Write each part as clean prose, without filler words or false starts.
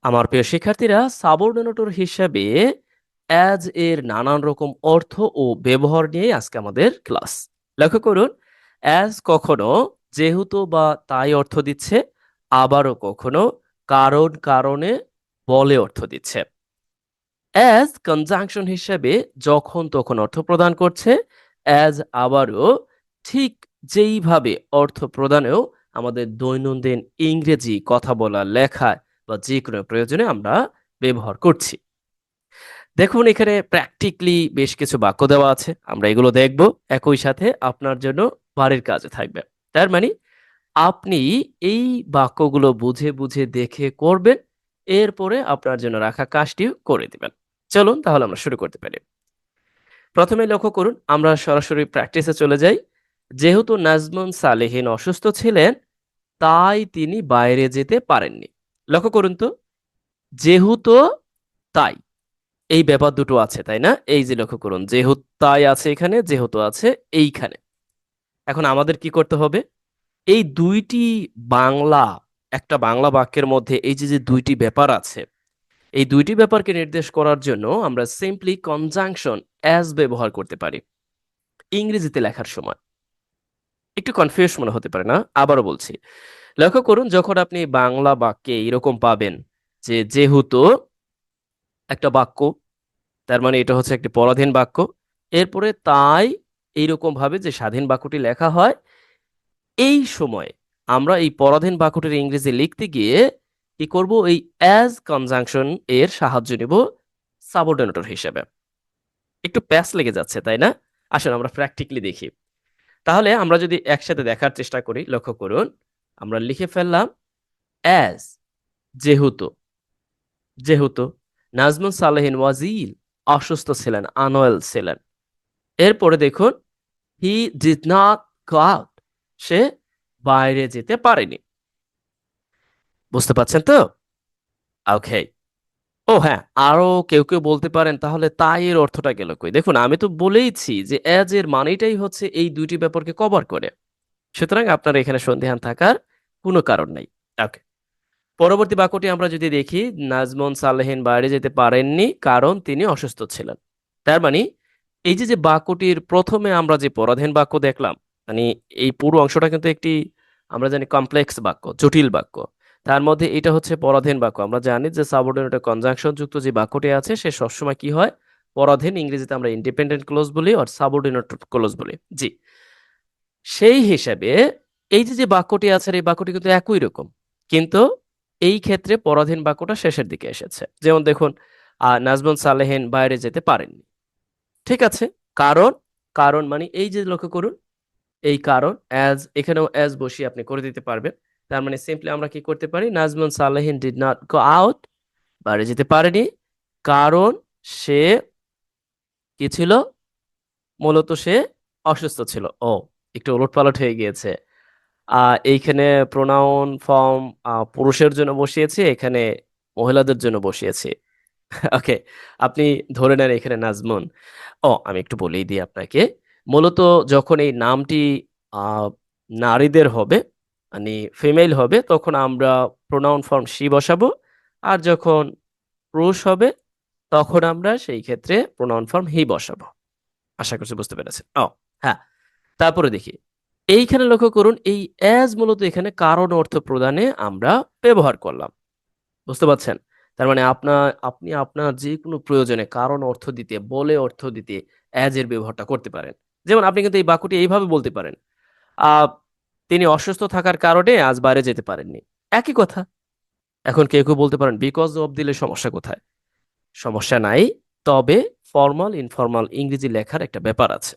আমার প্রিয় শিক্ষার্থীরা, সাবঅর্ডিনেটর হিসেবে অ্যাজ এর নানান রকম অর্থ ও ব্যবহার নিয়ে আজকে আমাদের ক্লাস। লক্ষ্য করুন, অ্যাজ কখনো যেহেতু বা তাই অর্থ দিচ্ছে, আবারও কখনো কারণ কারণে বলে অর্থ দিচ্ছে। অ্যাজ কনজাংশন হিসেবে যখন তখন অর্থ প্রদান করছে। অ্যাজ আবারও ঠিক যেইভাবে অর্থ প্রদানেও আমাদের দৈনন্দিন ইংরেজি কথা বলা, লেখা বা যে কোনো প্রয়োজনে আমরা ব্যবহার করছি। দেখুন, এখানে প্র্যাকটিক্যালি বেশ কিছু বাক্য দেওয়া আছে, আমরা এগুলো দেখব। একই সাথে আপনার জন্য বাড়ির কাজে থাকবে। তার মানে আপনি এই বাক্যগুলো বুঝে বুঝে দেখে করবেন, এরপরে আপনার জন্য রাখা কাজটিও করে দিবেন। চলুন তাহলে আমরা শুরু করতে পারি। প্রথমে লক্ষ্য করুন, আমরা সরাসরি প্র্যাকটিসে চলে যাই। যেহেতু নাজমুন সালেহীন অসুস্থ ছিলেন, তাই তিনি বাইরে যেতে পারেননি। লক্ষ্য করুন তো, যেহেতু তাই, এই ব্যাপার দুটো আছে, তাই না? এই যে লক্ষ্য করুন, যেহেতু তাই আছে এখানে, যেহেতু আছে এইখানে। এখন আমাদের কি করতে হবে? এই দুইটি বাংলা, একটা বাংলা বাক্যের মধ্যে এই যে যে দুইটি ব্যাপার আছে, এই দুইটি ব্যাপারকে নির্দেশ করার জন্য আমরা সিম্পলি কনজাংশন অ্যাজ ব্যবহার করতে পারি ইংরেজিতে লেখার সময়। একটু কনফিউজ মনে হতে পারে না? আবারও বলছি, লক্ষ্য করুন, যখন আপনি বাংলা বাক্যে এরকম পাবেন যে যেহেতু একটা বাক্য, তার মানে এটা হচ্ছে একটি পরাধীন বাক্য, এরপরে তাই এইরকম ভাবে যে স্বাধীন বাক্যটি লেখা হয়, এই সময় আমরা এই পরাধীন বাক্যটির ইংরেজি লিখতে গিয়ে কি করব? এই অ্যাজ কনজাংশন এর সাহায্য নিব সাবঅর্ডিনেটর হিসেবে। একটু প্যাচ লেগে যাচ্ছে, তাই না? আসলে আমরা প্র্যাকটিক্যালি দেখি। তাহলে আমরা যদি একসাথে দেখার চেষ্টা করি, লক্ষ্য করুন, আমরা লিখে ফেললাম অ্যাজ, যেহেতু। যেহেতু নাজমুল সালেহিন ওয়াজিল অসুস্থ ছিলেন, আনওয়েল ছিলেন। এরপরে দেখুন, he did not go out, সে বাইরে যেতে পারেনি। বুঝতে পারছেন তো? ওকে। ও হ্যাঁ, আরো কেউ কেউ বলতে পারেন, তাহলে তাই এর অর্থটা গেল কই? দেখুন, আমি তো বলেইছি যে অ্যাজ এর মানেটাই হচ্ছে এই দুইটি ব্যাপারকে কভার করে। সুতরাং আপনার এখানে সন্দিহান থাকার কোনো কারণ নাই। ওকে। পরবর্তী বাক্যটি আমরা যদি দেখি, নাজমুন সালেহিন বাইরে যেতে পারেননি কারণ তিনি অসুস্থ ছিলেন। তার মানে এই যে যে বাক্যটির প্রথমে আমরা যে পরাধীন বাক্য দেখলাম, মানে এই পুরো অংশটা কিন্তু একটি, আমরা জানি, কমপ্লেক্স বাক্য, জটিল বাক্য। তার মধ্যে এটা হচ্ছে পরাধীন বাক্য। আমরা জানি যে সাবঅর্ডিনেট কনজাংশন যুক্ত যে বাক্যটি আছে সে সবসময় কি হয়? পরাধীন। ইংরেজিতে আমরা ইন্ডিপেন্ডেন্ট ক্লোজ বলি আর সাবঅর্ডিনেট ক্লোজ বলি। জি, সেই হিসাবে এই যে যে বাক্যটি আছে, এই বাক্যটি কিন্তু একই রকম, কিন্তু এই ক্ষেত্রে পরাধীন বাক্যটা শেষের দিকে এসেছে। যেমন দেখুন, নাজমুন সালেহিন বাইরে যেতে পারেননি। ঠিক আছে, কারণ, কারণ মানে এই যে লক্ষ্য করুন, এই কারণ অ্যাজ, এখানেও অ্যাজ বসিয়ে আপনি করে দিতে পারবেন। তার মানে সিম্পলি আমরা কি করতে পারি? Najmun Salehin did not go out, বাইরে যেতে পারেনি কারণ সে কি ছিল? মূলত সে অসুস্থ ছিল। ও, একটু ওলটপালট হয়ে গিয়েছে। এইখানে প্রোনাউন ফর্ম পুরুষের জন্য বসিয়েছি, এখানে মহিলাদের জন্য বসিয়েছি। ওকে, আপনি ধরে নেন এখানে নাজমুন। আমি একটু বলেই দিই আপনাকে। মূলত যখন এই নামটি আহ, নারীদের হবে, মানে ফিমেল হবে, তখন আমরা প্রোনাউন ফর্ম শি বসাবো। আর যখন পুরুষ হবে, তখন আমরা সেই ক্ষেত্রে প্রোনাউন ফর্ম হি বসাবো। আশা করছি বুঝতে পেরেছেন। হ্যাঁ, তারপরে দেখি, এইখানে লক্ষ্য করুন, এই অ্যাজ মূলত এখানে কারণ অর্থ প্রদানে আমরা ব্যবহার করলাম। বুঝতে পারছেন? তার মানে আপনি আপনার যে কোনো প্রয়োজনে কারণ অর্থ দিতে, বলে অর্থ দিতে অ্যাজ এর ব্যবহারটা করতে পারেন। যেমন আপনি কিন্তু এই বাক্যটি এইভাবে বলতে পারেন, আহ, তিনি অসুস্থ থাকার কারণে আজ বাইরে যেতে পারেননি। একই কথা। এখন কেউ কেউ বলতে পারেন বিকজ অফ দিলে সমস্যা কোথায়? সমস্যা নাই, তবে ফর্মাল ইনফর্মাল ইংরেজি লেখার একটা ব্যাপার আছে।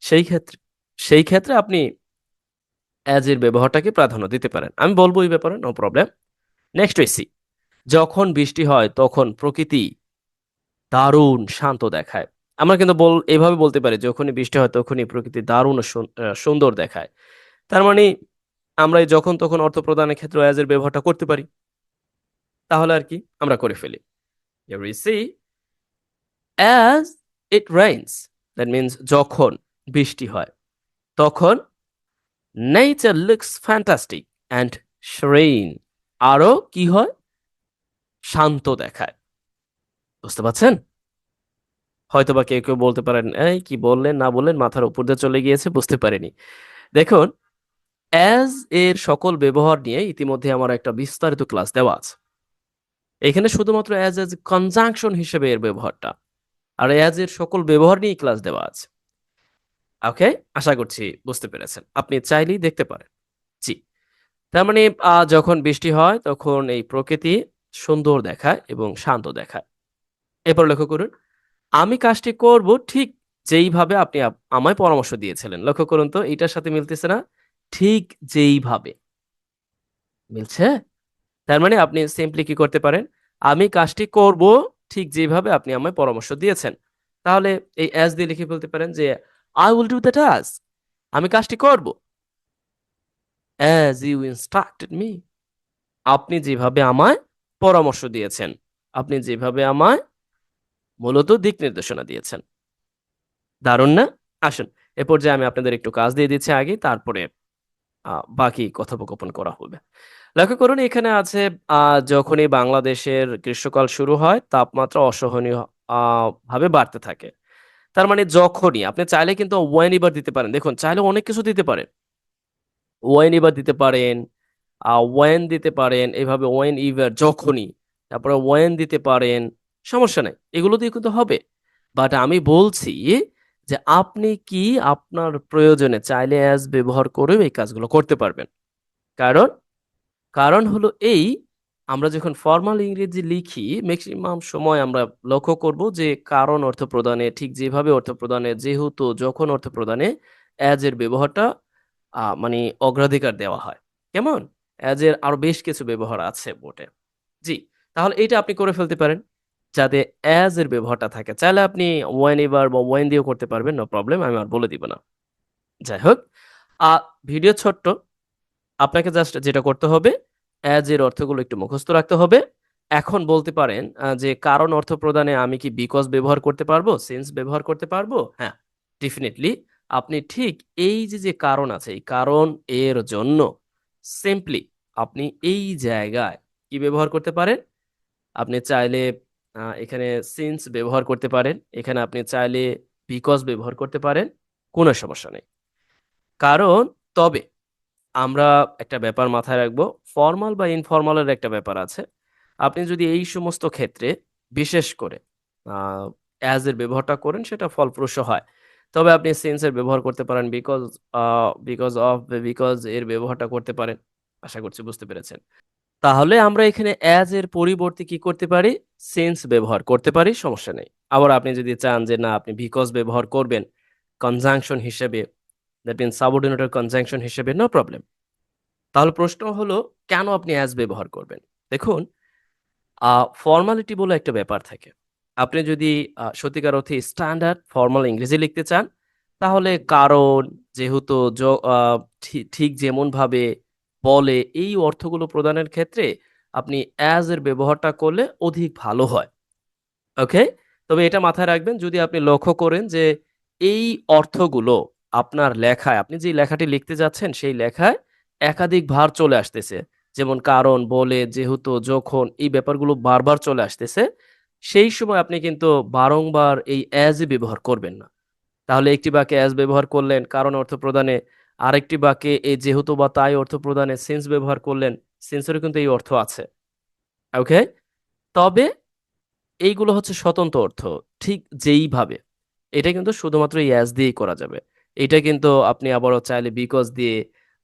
সেই ক্ষেত্রে সেই ক্ষেত্রে আপনি অ্যাজ এর ব্যবহারটাকে প্রাধান্য দিতে পারেন। আমি বলবো এই ব্যাপারে, নো প্রবলেম। নেক্সট এসি, যখন বৃষ্টি হয় তখন প্রকৃতি দারুণ শান্ত দেখায়। আমরা কিন্তু এভাবে বলতে পারি, যখনই বৃষ্টি হয় তখনই প্রকৃতি দারুণ ও সুন্দর দেখায়। তার মানে আমরা এই যখন তখন অর্থ প্রদানের ক্ষেত্রে অ্যাজ এর ব্যবহারটা করতে পারি। তাহলে আর কি, আমরা করে ফেলি। Here we see, as it rains, that means যখন বৃষ্টি হয় তখন nature looks fantastic and serene, আরো কি হয়? শান্ত দেখায়। বুঝতে পারছেন? হয়তোবা কেউ কেউ বলতে পারেন, এই কি বললেন না বললেন, মাথার উপর দিয়ে চলে গিয়েছে, বুঝতে পারিনি। দেখুন, অ্যাজ এর সকল ব্যবহার নিয়ে ইতিমধ্যে আমার একটা বিস্তারিত ক্লাস দেওয়া আছে। এখানে শুধুমাত্র অ্যাজ কনজাংশন হিসেবে এর ব্যবহারটা, আর অ্যাজ এর সকল ব্যবহার নিয়েই ক্লাস দেওয়া আছে। ওকে, আশা করছি বুঝতে পেরেছেন। আপনি চাইলেই দেখতে পারেন। জি। তার মানে যখন বৃষ্টি হয় তখন এই প্রকৃতি সুন্দর দেখায় এবং শান্ত দেখায়। এরপর লক্ষ্য করুন, আমি কাজটি করব ঠিক যেইভাবে আপনি আমায় পরামর্শ দিয়েছিলেন। লক্ষ্য করুন তো, এটার সাথে মিলতেছে না? ঠিক যেইভাবে। মিলছে? তার মানে আপনি সিম্পলি কি করতে পারেন? আমি কাজটি করব ঠিক যেভাবে আপনি আমায় পরামর্শ দিয়েছেন। তাহলে এই অ্যাজ দিয়ে লিখে ফেলতে পারেন যে, I will do the task. আমি কাজটি করব। As you instructed me. আপনি যেভাবে আমায় পরামর্শ দিয়েছেন। আপনি যেভাবে আমায় মূলত দিক নির্দেশনা দিয়েছেন। দারুণ না? আসুন, এ পর্যায়ে আমি আপনাদের একটু কাজ দিয়ে দিচ্ছি আগে, তারপরে বাকি কথোপকথন করা হবে। লক্ষ্য করুন, এখানে আছে যখনই বাংলাদেশের গ্রীষ্মকাল শুরু হয় তাপমাত্রা অসহনীয় ভাবে বাড়তে থাকে। তার মানে যখনই আপনি চাইলে কিন্তু when এবার দিতে পারেন। দেখুন, চাইলে অনেক কিছু দিতে পারেন। when এবার দিতে পারেন, when দিতে পারেন, এভাবে when ever যখনই। তারপরে when দিতে পারেন। সমস্যা নাই। এগুলো দিয়ে কিন্তু হবে। বাট আমি বলছি যে আপনি কি আপনার প্রয়োজনে চাইলে as ব্যবহার করেও এই কাজগুলো করতে পারবেন। কারণ কারণ হলো এই, আমরা যখন ফরমাল ইংরেজি লিখি ম্যাক্সিমাম সময় আমরা লক্ষ্য করব যে কারণ অর্থ প্রদানে ঠিক যেভাবে অর্থ প্রদানে, যেহেতু, যখন অর্থ প্রদানে অ্যাজ এর ব্যবহারটা মানে অগ্রাধিকার দেওয়া হয়। কেমন? অ্যাজ এর আরো বেশ কিছু ব্যবহার আছে বটে। জি, তাহলে এইটা আপনি করে ফেলতে পারেন যাতে অ্যাজ এর ব্যবহারটা থাকে। চাইলে আপনি ওয়েন এভার বা ওয়েন দিয়েও করতে পারবেন, নো প্রবলেম, আমি আর বলে দিব না। যাই হোক, আ ভিডিও ছোট্ট। আপনাকে জাস্ট যেটা করতে হবে, অ্যাজ এর অর্থগুলো একটু মুখস্থ রাখতে হবে। এখন বলতে পারেন যে কারণ অর্থ প্রদানে আমি কি বিকজ ব্যবহার করতে পারবো? সিন্স ব্যবহার করতে পারবো? হ্যাঁ, ডেফিনিটলি আপনি ঠিক এই যে কারণ আছে, এই কারণ এর জন্য সিম্পলি আপনি এই জায়গায় কি ব্যবহার করতে পারেন? আপনি চাইলে এখানে সিন্স ব্যবহার করতে পারেন। এখানে আপনি চাইলে বিকজ ব্যবহার করতে পারেন। কোনো সমস্যা নেই। কারণ তবে আমরা একটা ব্যাপার মাথায় রাখবো, ফরমাল বা ইনফরমাল এর একটা ব্যাপার আছে। আপনি যদি এই সমস্ত ক্ষেত্রে বিশেষ করে অ্যাজ এর ব্যবহারটা করেন সেটা ফলপ্রসূ হয়। তবে আপনি সিন্স এর ব্যবহার করতে পারেন, বিকজ অফ, বিকজ এর ব্যবহারটা করতে পারেন। আশা করছি বুঝতে পেরেছেন। তাহলে আমরা এখানে অ্যাজ এর পরিবর্তে কি করতে পারি? সিন্স ব্যবহার করতে পারি, সমস্যা নেই। আবার আপনি যদি চান যে না আপনি বিকজ ব্যবহার করবেন কনজাংশন হিসেবে, দ্যাট মিনস সাবঅর্ডিনেটর কনজাংশন হিসেবে, নো প্রবলেম। তাহলে প্রশ্ন হলো, কেন আপনি অ্যাজ ব্যবহার করবেন? দেখুন, ফর্মালিটি বলে একটা ব্যাপার থাকে। আপনি যদি সত্যিকার অর্থে স্ট্যান্ডার্ড ফর্মাল ইংরেজি লিখতে চান, তাহলে কারণ, যেহেতু, আ ঠিক যেমনভাবে বলে, এই অর্থগুলো প্রদানের ক্ষেত্রে আপনি অ্যাজ এর ব্যবহারটা করলে অধিক ভালো হয়। ওকে? তবে এটা মাথায় রাখবেন, যদি আপনি লক্ষ্য করেন যে এই অর্থগুলো আপনার লেখায়, আপনি যে লেখাটি লিখতে যাচ্ছেন সেই লেখায় একাধিক ভার চলে আসতেছে। যেমন কারণ, বলে, যেহেতু, যখন, এই ব্যাপারগুলো বারবার চলে আসতেছে। সেই সময় আপনি কিন্তু বারংবার এই অ্যাজ ই ব্যবহার করবেন না। তাহলে একটি বাক্যে অ্যাজ ব্যবহার করলেন কারণ অর্থ প্রদানে, আরেকটি বাক্যে এই যেহেতু বা তাই অর্থ প্রদানে সিন্স ব্যবহার করলেন। সিন্সেরও কিন্তু এই অর্থ আছে। ওকে? তবে এইগুলো হচ্ছে স্বতন্ত্র অর্থ। ঠিক যেইভাবে। এটা কিন্তু শুধুমাত্র এই অ্যাজ দিয়েই করা যাবে। এটা কিন্তু আপনি আবারও চাইলে বিকজ দিয়ে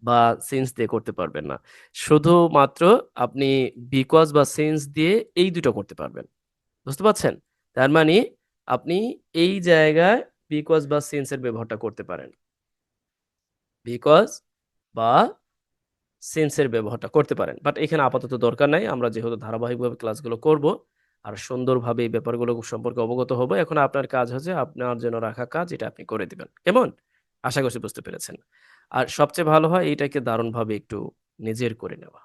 বা সিন্স দিয়ে করতে পারবেন না। শুধুমাত্র আপনি বিকজ বা সিন্স দিয়ে এই ২ টা করতে পারবেন। বুঝতে পারছেন? তার মানে আপনি এই জায়গায় বিকজ বা সিন্স এর ব্যবহারটা করতে পারেন। বিকজ বা সিন্স এর ব্যবহারটা করতে পারেন। বাট এখানে আপাতত দরকার নাই। আমরা যেহেতু ধারাবাহিকভাবে ক্লাসগুলো করব, আর সুন্দরভাবে এই ব্যাপারগুলো সম্পর্কে অবগত হব। এখন আপনার কাজ হচ্ছে আপনার জন্য রাখা কাজ, এটা আপনি করে দিবেন। কেমন? আশা করছি বুঝতে পেরেছেন। আর সবচেয়ে ভালো হয় এইটাকে দারুণভাবে একটু নিজের করে নেওয়া।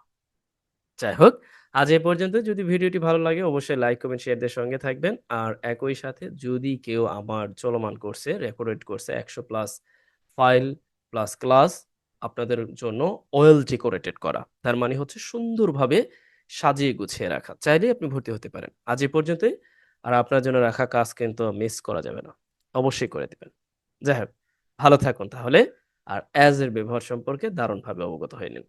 যাই হোক, আজ এ পর্যন্ত। যদি ভিডিওটি ভালো লাগে অবশ্যই লাইক, কমেন্ট, শেয়ার দিয়ে সঙ্গে থাকবেন। আর একই সাথে যদি কেউ আমার চলমান কোর্সে, রেকর্ডেড কোর্সে ১০০ প্লাস ফাইল প্লাস ক্লাস আপনাদের জন্য ওয়েল ডেকোরেটেড করা। তার মানে হচ্ছে সুন্দরভাবে সাজিয়ে গুছিয়ে রাখা। চাইলেই আপনি ভর্তি হতে পারেন। আজ এ পর্যন্তই। আর আপনার জন্য রাখা কাজ কিন্তু মিস করা যাবে না। অবশ্যই করে দিবেন। যাই হোক, ভালো থাকুন তাহলে। আর অ্যাজ এর ব্যবহার সম্পর্কে দারুণভাবে অবগত হয়ে নিন।